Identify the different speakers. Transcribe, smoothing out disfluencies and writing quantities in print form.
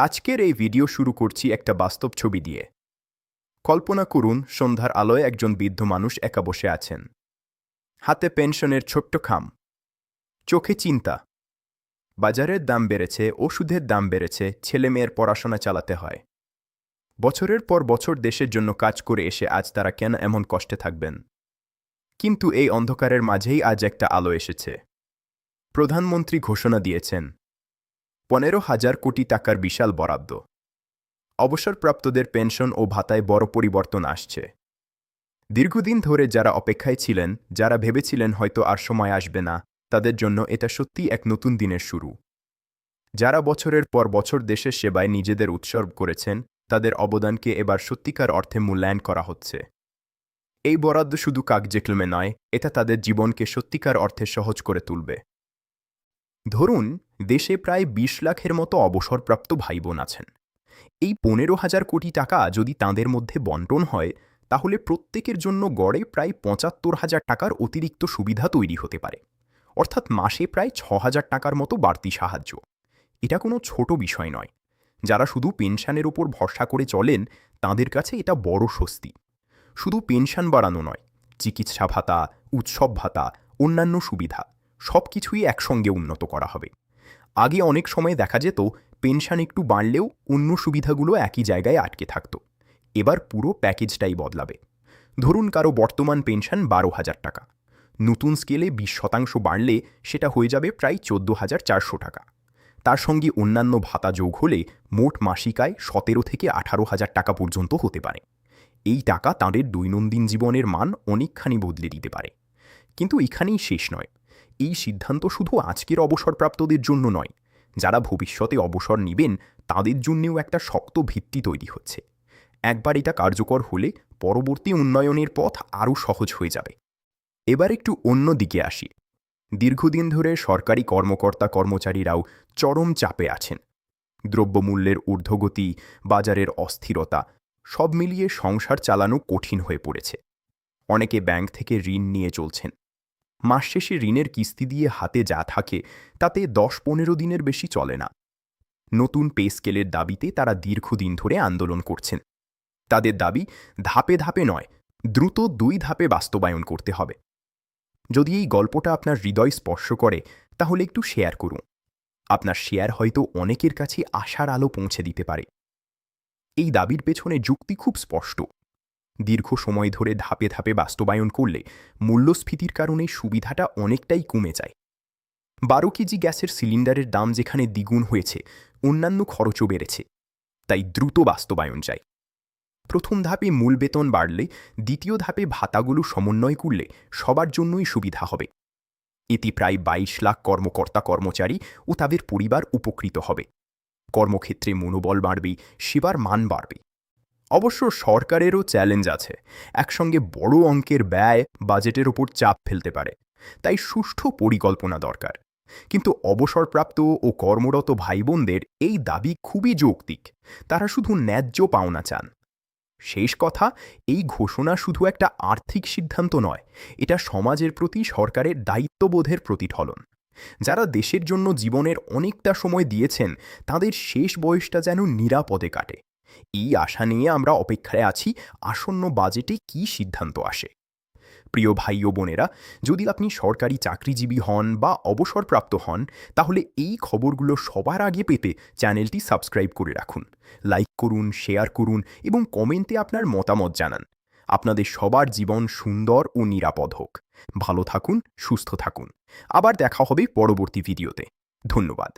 Speaker 1: আজকের এই ভিডিও শুরু করছি একটা বাস্তব ছবি দিয়ে। কল্পনা করুন, সন্ধ্যার আলোয় একজন বৃদ্ধ মানুষ একা বসে আছেন। হাতে পেনশনের ছোট্ট খাম, চোখে চিন্তা। বাজারের দাম বেড়েছে, ওষুধের দাম বেড়েছে, ছেলে মেয়ের পড়াশোনা চালাতে হয়। বছরের পর বছর দেশের জন্য কাজ করে এসে আজ তারা কেন এমন কষ্টে থাকবেন? কিন্তু এই অন্ধকারের মাঝেই আজ একটা আলো এসেছে। প্রধানমন্ত্রী ঘোষণা দিয়েছেন 15,000 কোটি টাকার বিশাল বরাদ্দ। অবসরপ্রাপ্তদের পেনশন ও ভাতায় বড় পরিবর্তন আসছে। দীর্ঘদিন ধরে যারা অপেক্ষায় ছিলেন, যারা ভেবেছিলেন হয়তো আর সময় আসবে না, তাদের জন্য এটা সত্যি এক নতুন দিনের শুরু। যারা বছরের পর বছর দেশের সেবায় নিজেদের উৎসর্গ করেছেন, তাদের অবদানকে এবার সত্যিকার অর্থে মূল্যায়ন করা হচ্ছে। এই বরাদ্দ শুধু কাগজে কলমে নয়, এটা তাদের জীবনকে সত্যিকার অর্থে সহজ করে তুলবে। ধরুন, দেশে প্রায় 20 লাখের মতো অবসরপ্রাপ্ত ভাই বোন আছেন। এই 15,000 কোটি টাকা যদি তাঁদের মধ্যে বণ্টন হয়, তাহলে প্রত্যেকের জন্য গড়ে প্রায় 75,000 টাকার অতিরিক্ত সুবিধা তৈরি হতে পারে। অর্থাৎ মাসে প্রায় 6,000 টাকার মতো বাড়তি সাহায্য। এটা কোনো ছোট বিষয় নয়। যারা শুধু পেনশনের উপর ভরসা করে চলেন, তাঁদের কাছে এটা বড় স্বস্তি। শুধু পেনশন বাড়ানো নয়, চিকিৎসা ভাতা, উৎসব ভাতা, অন্যান্য সুবিধা সব কিছুই একসঙ্গে উন্নত করা হবে। আগে অনেক সময় দেখা যেত পেনশন একটু বাড়লেও অন্য সুবিধাগুলো একই জায়গায় আটকে থাকত। এবার পুরো প্যাকেজটাই বদলাবে। ধরুন, কারো বর্তমান পেনশন 12,000 টাকা। নতুন স্কেলে 20% বাড়লে সেটা হয়ে যাবে প্রায় 14,400 টাকা। তার সঙ্গে অন্যান্য ভাতা যোগ হলে মোট মাসিক আয় 17 থেকে 18,000 টাকা পর্যন্ত হতে পারে। এই টাকা তাঁদের দৈনন্দিন জীবনের মান অনেকখানি বদলে দিতে পারে। কিন্তু এখানেই শেষ নয়। এই সিদ্ধান্ত শুধু আজকের অবসরপ্রাপ্তদের জন্য নয়, যারা ভবিষ্যতে অবসর নেবেন তাদের জন্যেও একটা শক্ত ভিত্তি তৈরি হচ্ছে। একবার এটা কার্যকর হলে পরবর্তী উন্নয়নের পথ আরও সহজ হয়ে যাবে। এবার একটু অন্য দিকে আসি। দীর্ঘদিন ধরে সরকারি কর্মকর্তা কর্মচারীরাও চরম চাপে আছেন। দ্রব্যমূল্যের ঊর্ধ্বগতি, বাজারের অস্থিরতা সব মিলিয়ে সংসার চালানো কঠিন হয়ে পড়েছে। অনেকে ব্যাংক থেকে ঋণ নিয়ে চলছেন। মাস শেষে ঋণের কিস্তি দিয়ে হাতে যা থাকে তাতে 10-15 দিনের বেশি চলে না। নতুন পে স্কেলের দাবিতে তারা দীর্ঘদিন ধরে আন্দোলন করছেন। তাদের দাবি ধাপে ধাপে নয়, দ্রুত 2 ধাপে বাস্তবায়ন করতে হবে। যদি এই গল্পটা আপনার হৃদয় স্পর্শ করে, তাহলে একটু শেয়ার করুন। আপনার শেয়ার হয়তো অনেকের কাছে আশার আলো পৌঁছে দিতে পারে। এই দাবির পেছনে যুক্তি খুব স্পষ্ট। দীর্ঘ সময় ধরে ধাপে ধাপে বাস্তবায়ন করলে মূল্যস্ফীতির কারণে সুবিধাটা অনেকটাই কমে যায়। 12 কেজি গ্যাসের সিলিন্ডারের দাম যেখানে দ্বিগুণ হয়েছে, অন্যান্য খরচও বেড়েছে। তাই দ্রুত বাস্তবায়ন চাই। প্রথম ধাপে মূল বেতন বাড়লে দ্বিতীয় ধাপে ভাতাগুলো সমন্বয় করলে সবার জন্যই সুবিধা হবে। এতে প্রায় 22 লাখ কর্মকর্তা কর্মচারী ও তাদের পরিবার উপকৃত হবে। কর্মক্ষেত্রে মনোবল বাড়বে, সেবার মান বাড়বে। অবশ্য সরকারেরও চ্যালেঞ্জ আছে। একসঙ্গে বড় অঙ্কের ব্যয় বাজেটের ওপর চাপ ফেলতে পারে। তাই সুষ্ঠু পরিকল্পনা দরকার। কিন্তু অবসরপ্রাপ্ত ও কর্মরত ভাই বোনদের এই দাবি খুবই যৌক্তিক। তারা শুধু ন্যায্য পাওনা চান। শেষ কথা, এই ঘোষণা শুধু একটা আর্থিক সিদ্ধান্ত নয়, এটা সমাজের প্রতি সরকারের দায়িত্ববোধের প্রতিফলন। যারা দেশের জন্য জীবনের অনেকটা সময় দিয়েছেন, তাদের শেষ বয়সটা যেন নিরাপদে কাটে। এই আশা নিয়ে আমরা অপেক্ষায় আছি আসন্ন বাজেটে কী সিদ্ধান্ত আসে। প্রিয় ভাই ও বোনেরা, যদি আপনি সরকারি চাকরিজীবী হন বা অবসরপ্রাপ্ত হন, তাহলে এই খবরগুলো সবার আগে পেতে চ্যানেলটি সাবস্ক্রাইব করে রাখুন। লাইক করুন, শেয়ার করুন এবং কমেন্টে আপনার মতামত জানান। আপনাদের সবার জীবন সুন্দর ও নিরাপদ হোক। ভালো থাকুন, সুস্থ থাকুন। আবার দেখা হবে পরবর্তী ভিডিওতে। ধন্যবাদ।